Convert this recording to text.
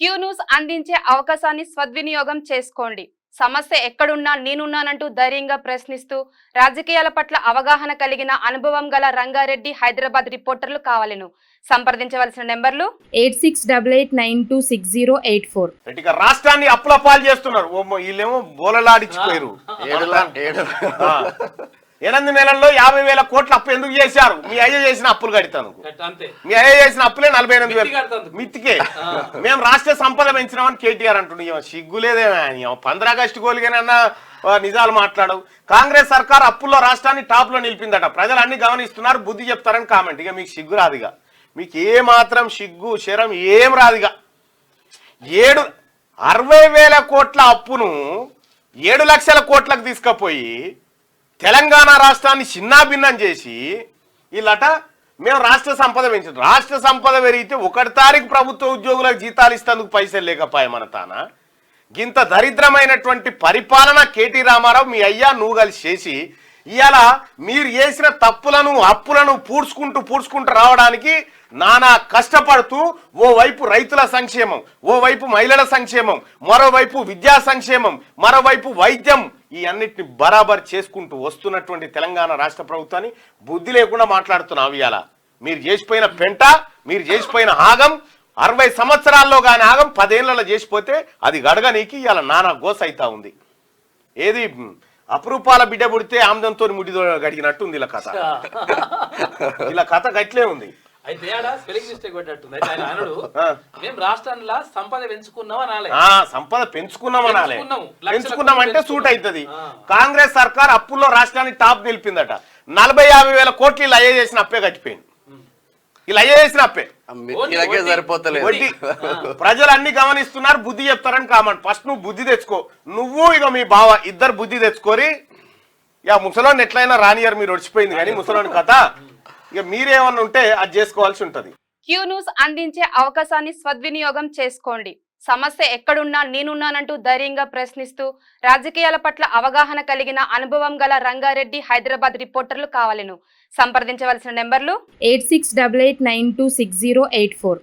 Q news అందించే అవకాశాన్ని సద్వినియోగం చేసుకోండి. సమస్య ఎక్కడున్నా నేనున్నానంటూ ధైర్యంగా ప్రశ్నిస్తూ రాజకీయాల పట్ల అవగాహన కలిగిన అనుభవం గల రంగారెడ్డి హైదరాబాద్ రిపోర్టర్లు కావాలను. సంప్రదించవలసిన నెంబర్లు 8688960884. రాష్ట్రాన్ని అప్పుల పాలు చేస్తున్నారు. వీళ్ళేమో బోలలాడిచ్చిపోయారు. 8 నెలల్లో 50,000 కోట్ల అప్పు ఎందుకు చేశారు? మీ అయ్య చేసిన అప్పులు కడతాను. మీ అయ్య చేసిన అప్పులే 48,000 మిత్తికే. మేము రాష్ట్ర సంపద పెంచినామని కేటీఆర్ అంటున్నాం. సిగ్గులేదేమో 15 ఆగస్టు గోలిగానన్నా నిజాలు మాట్లాడవు. కాంగ్రెస్ సర్కార్ అప్పుల్లో రాష్ట్రాన్ని టాప్ లో నిలిపిందట. ప్రజలు అన్ని గమనిస్తున్నారు, బుద్ధి చెప్తారని కామెంట్. ఇక మీకు సిగ్గు రాదుగా, మీకు ఏ మాత్రం సిగ్గు శరం ఏం రాదుగా. 60,000 కోట్ల అప్పును 7 లక్షల కోట్లకు తీసుకుపోయి తెలంగాణ రాష్ట్రాన్ని చిన్నాభిన్నం చేసి వీళ్ళట మేము రాష్ట్ర సంపద పెంచాం. రాష్ట్ర సంపద పెరిగితే 1 తారీఖు ప్రభుత్వ ఉద్యోగులకు జీతాలు ఇస్తేందుకు పైసలు లేకపోయా మన తాన. గింత దరిద్రమైనటువంటి పరిపాలన కేటీ రామారావు మీ అయ్యా నువ్వు కలిసి చేసి ఇవాళ మీరు చేసిన తప్పులను అప్పులను పూడ్చుకుంటూ రావడానికి నానా కష్టపడుతూ ఓవైపు రైతుల సంక్షేమం, ఓవైపు మహిళల సంక్షేమం, మరోవైపు విద్యా సంక్షేమం, మరోవైపు వైద్యం, ఈ అన్నిటిని బరాబర్ చేసుకుంటూ వస్తున్నటువంటి తెలంగాణ రాష్ట్ర ప్రభుత్వాన్ని బుద్ధి లేకుండా మాట్లాడుతున్నావు. ఇవాళ మీరు చేసిపోయిన పెంట, మీరు చేసిపోయిన ఆగం 60 సంవత్సరాల్లో కానీ ఆగం 10 ఏళ్లలో చేసిపోతే అది గడగనీకి ఇవాళ నానా గోస అవుతా ఉంది. ఏది అపురూపాల బిడ్డ పుడితే ఆమ్దంతో ముడిదో గడిగినట్టు ఉంది ఇలా కథ. ఇలా కథ గట్లే ఉంది. అయితే స్పెల్లింగ్ మిస్టేక్ పెట్టట్టుంది. ఆయన అనడు మేము రాష్ట్రంలో సంపద పెంచుకున్నామనాలి. సంపద పెంచుకున్నామంటే సూట్ అవుతుంది. కాంగ్రెస్ సర్కార్ అప్పుల్లో రాష్ట్రాన్ని టాప్ నిలిపిందట. 40,000-50,000 కోట్లు ఇలా అయ్యే చేసిన అప్పే కట్టిపోయింది. ఇలా అయ్యే చేసిన అప్పే సరిపోతలేదు. ప్రజలు అన్ని గమనిస్తున్నారు, బుద్ధి చెప్తారని కామెంట్. ఫస్ట్ నువ్వు బుద్ధి తెచ్చుకో. నువ్వు ఇక మీ బావ ఇద్దరు బుద్ధి తెచ్చుకోరి. ఇక ముసలోని ఎట్లయినా రానియర్ మీరు ఒడిచిపోయింది కానీ ముసలోని కథ ఇక మీరేమన్నా ఉంటే అది చేసుకోవాల్సి ఉంటది. క్యూ న్యూస్ అందించే అవకాశాన్ని సద్వినియోగం చేసుకోండి. సమస్య ఎక్కడున్నా నేనున్నానంటూ ధైర్యంగా ప్రశ్నిస్తూ రాజకీయాల పట్ల అవగాహన కలిగిన అనుభవం గల రంగారెడ్డి హైదరాబాద్ రిపోర్టర్లు కావాలను. సంప్రదించవలసిన నెంబర్లు 8688960884.